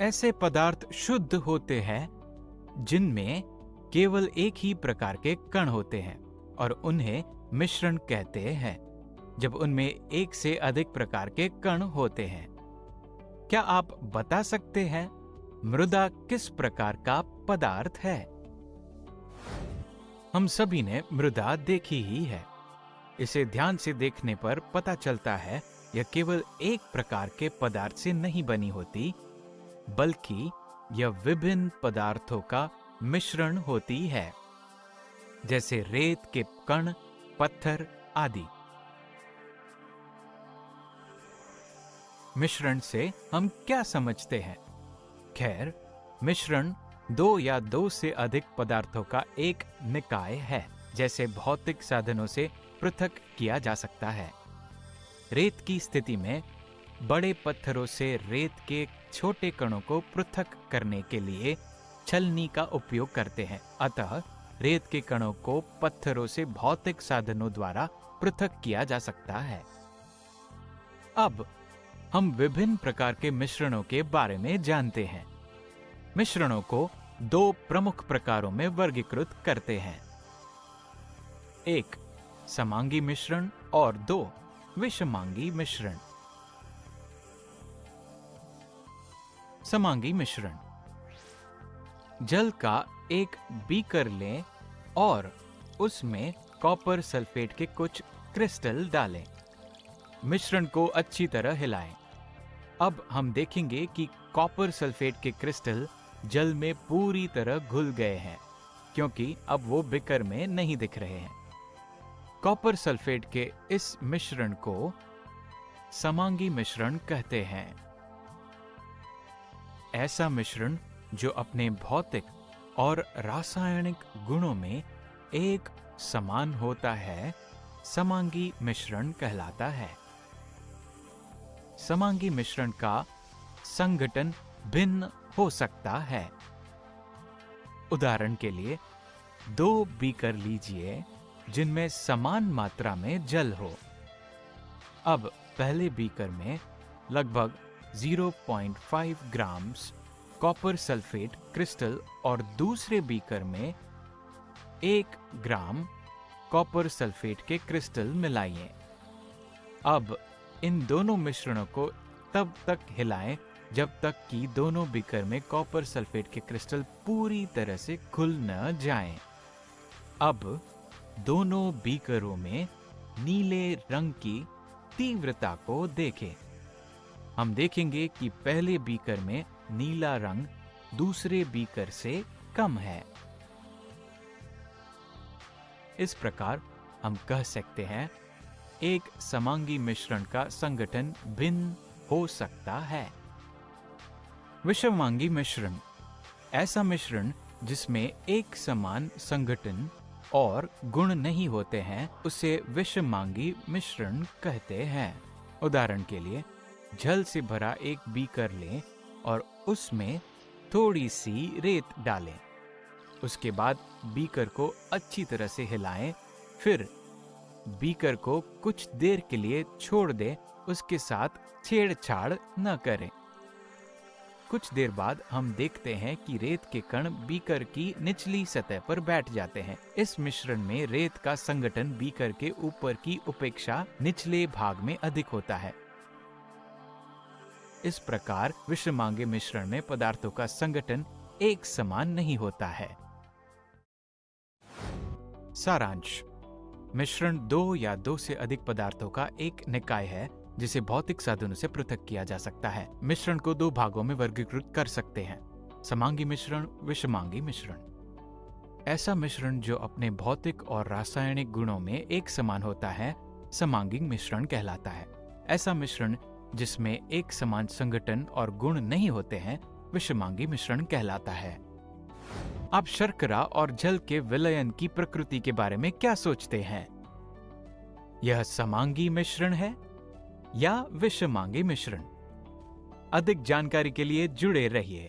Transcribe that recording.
ऐसे पदार्थ शुद्ध होते हैं जिनमें केवल एक ही प्रकार के कण होते हैं और उन्हें मिश्रण कहते हैं। जब उनमें एक से अधिक प्रकार के कण होते हैं, क्या आप बता सकते हैं मृदा किस प्रकार का पदार्थ है? हम सभी ने मृदा देखी ही है। इसे ध्यान से देखने पर पता चलता है यह केवल एक प्रकार के पदार्थ से नहीं बनी होती, बल्कि यह विभिन्न पदार्थों का मिश्रण होती है, जैसे रेत के कण, पत्थर आदि। मिश्रण से हम क्या समझते हैं? खैर, मिश्रण दो या दो से अधिक पदार्थों का एक निकाय है, जैसे भौतिक साधनों से पृथक किया जा सकता है। रेत की स्थिति में बड़े पत्थरों से रेत के छोटे कणों को पृथक करने के लिए छलनी का उपयोग करते हैं। अतः रेत के कणों को पत्थरों से भौतिक साधनों द्वारा पृथक किया जा सकता है। अब हम विभिन्न प्रकार के मिश्रणों के बारे में जानते हैं। मिश्रणों को दो प्रमुख प्रकारों में वर्गीकृत करते हैं, एक समांगी मिश्रण और दो विषमांगी मिश्रण। समांगी मिश्रण: जल का एक बीकर लें और उसमें कॉपर सल्फेट के कुछ क्रिस्टल डालें। मिश्रण को अच्छी तरह हिलाएं। अब हम देखेंगे कि कॉपर सल्फेट के क्रिस्टल जल में पूरी तरह घुल गए हैं, क्योंकि अब वो बीकर में नहीं दिख रहे हैं। कॉपर सल्फेट के इस मिश्रण को समांगी मिश्रण कहते हैं। ऐसा मिश्रण जो अपने भौतिक और रासायनिक गुणों में एक समान होता है, समांगी मिश्रण कहलाता है। समांगी मिश्रण का संघटन भिन्न हो सकता है। उदाहरण के लिए, दो बीकर लीजिए जिनमें समान मात्रा में जल हो। अब पहले बीकर में लगभग 0.5 ग्राम कॉपर सल्फेट क्रिस्टल और दूसरे बीकर में 1 ग्राम कॉपर सल्फेट के क्रिस्टल मिलाइए। अब इन दोनों मिश्रणों को तब तक हिलाएं जब तक कि दोनों बीकर में कॉपर सल्फेट के क्रिस्टल पूरी तरह से घुल न जाएं। अब दोनों बीकरों में नीले रंग की तीव्रता को देखें। हम देखेंगे कि पहले बीकर में नीला रंग दूसरे बीकर से कम है। इस प्रकार हम कह सकते हैं एक समांगी मिश्रण का संगठन भिन्न हो सकता है। विषमांगी मिश्रण: ऐसा मिश्रण जिसमें एक समान संगठन और गुण नहीं होते हैं, उसे विषमांगी मिश्रण कहते हैं। उदाहरण के लिए, जल से भरा एक बीकर लें और उसमें थोड़ी सी रेत डालें। उसके बाद बीकर को अच्छी तरह से हिलाएं, फिर बीकर को कुछ देर के लिए छोड़ दें, उसके साथ छेड़छाड़ न करें। कुछ देर बाद हम देखते हैं कि रेत के कण बीकर की निचली सतह पर बैठ जाते हैं। इस मिश्रण में रेत का संगठन बीकर के ऊपर की अपेक्षा निचले भाग में अधिक होता है। इस प्रकार विषमांगी मिश्रण में पदार्थों का संगठन एक समान नहीं होता है। सारांश: मिश्रण दो या दो से अधिक पदार्थों का एक निकाय है जिसे भौतिक साधनों से पृथक किया जा सकता है। मिश्रण को दो भागों में वर्गीकृत कर सकते हैं: समांगी मिश्रण, विषमांगी मिश्रण। ऐसा मिश्रण जो अपने भौतिक और रासायनिक गुणों में एक समान होता है, समांगी मिश्रण कहलाता है। ऐसा मिश्रण जिसमें एक समान संगठन और गुण नहीं होते हैं, विषमांगी मिश्रण कहलाता है। आप शर्करा और जल के विलयन की प्रकृति के बारे में क्या सोचते हैं? यह समांगी मिश्रण है या विषमांगी मिश्रण? अधिक जानकारी के लिए जुड़े रहिए।